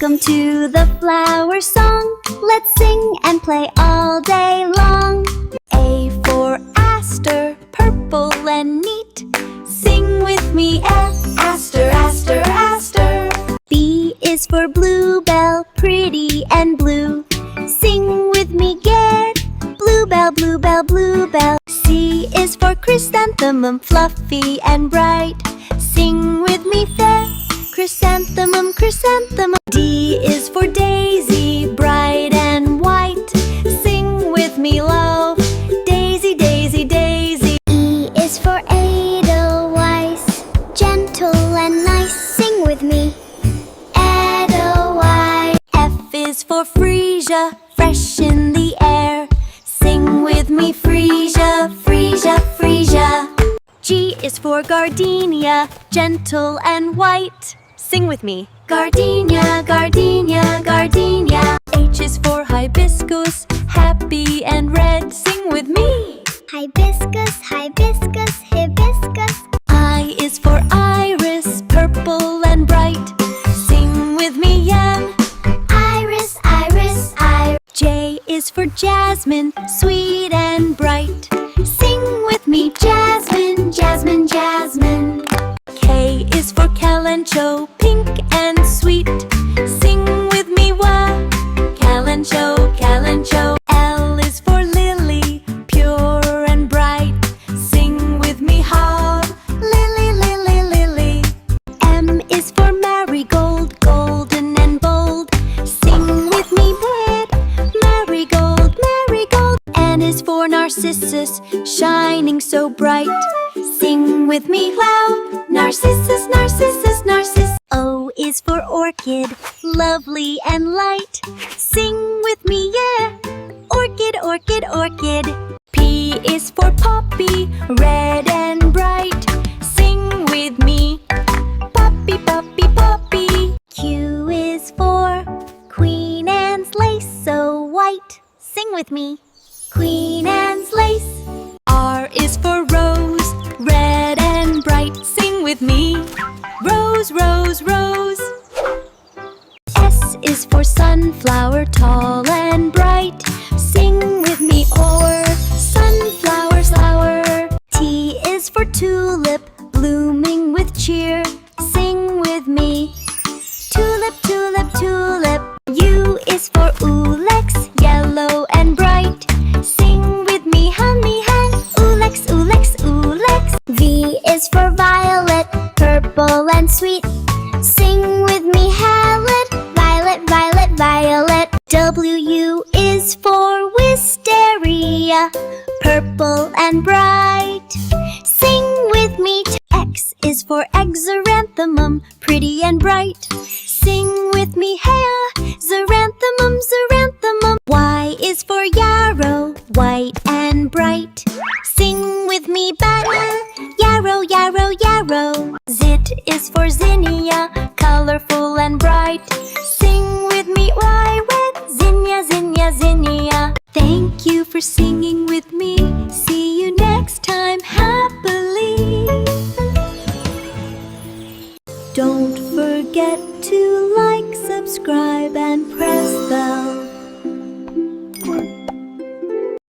Welcome to the flower song. Let's sing and play all day long. A for aster, purple and neat. Sing with me, aster, aster, aster. B is for bluebell, pretty and blue. Sing with me, get bluebell, bluebell, bluebell. C is for chrysanthemum, fluffy and bright. Sing with me, fair chrysanthemum, chrysanthemum. D is for daisy, bright and white. Sing with me, low, daisy, daisy, daisy. E is for edelweiss, gentle and nice. Sing with me, edelweiss. F is for freesia, fresh in the air. Sing with me, freesia, freesia, freesia. G is for gardenia, gentle and white. Sing with me, gardenia, gardenia, gardenia. H is for hibiscus, happy and red. Sing with me, Hibiscus, hibiscus, hibiscus. I is for iris, purple and bright. Sing with me, yam, Iris, iris, iris. J is for jasmine, sweet and bright. Sing with me, jasmine, jasmine, jasmine. K is for calancho, pink and sweet. Sing with me, wa, calancho, calancho. L is for lily, pure and bright. Sing with me, ha, lily, lily, lily. M is for marigold, golden and bold. Sing with me, red, marigold, marigold. N is for narcissus, shining so bright. Sing with me, loud, narcissus, narcissus, narcissus. O is for orchid, lovely and light. Sing with me, yeah, orchid, orchid, orchid. P is for poppy, red and bright. Sing with me, poppy, poppy, poppy. Q is for Queen Anne's lace, so white. Sing with me, Queen Anne's lace. R is for rose, red and bright. Sing with me, rose, rose, rose. S is for sunflower, tall and bright. Sing with me, or sunflower, flower. T is for tulip, blooming with cheer. Sing with me, tulip, tulip, tulip. U is for ulex, yellow and bright. Sing with me, honey, hun, ulex, ulex, ulex. V is for violet, purple and sweet. Sing with me, Hallett, violet, violet, violet. W is for wisteria, purple and bright. Sing with me. X is for exeranthemum, pretty and bright. Sing with me, hair, xeranthemum, xeranthemum. Y is for yarrow, white and bright. Sing with me, battle, yarrow, yarrow, yarrow. Z is for zinnia, colorful and bright. Sing with me, why red, zinnia, zinnia, zinnia. Thank you for singing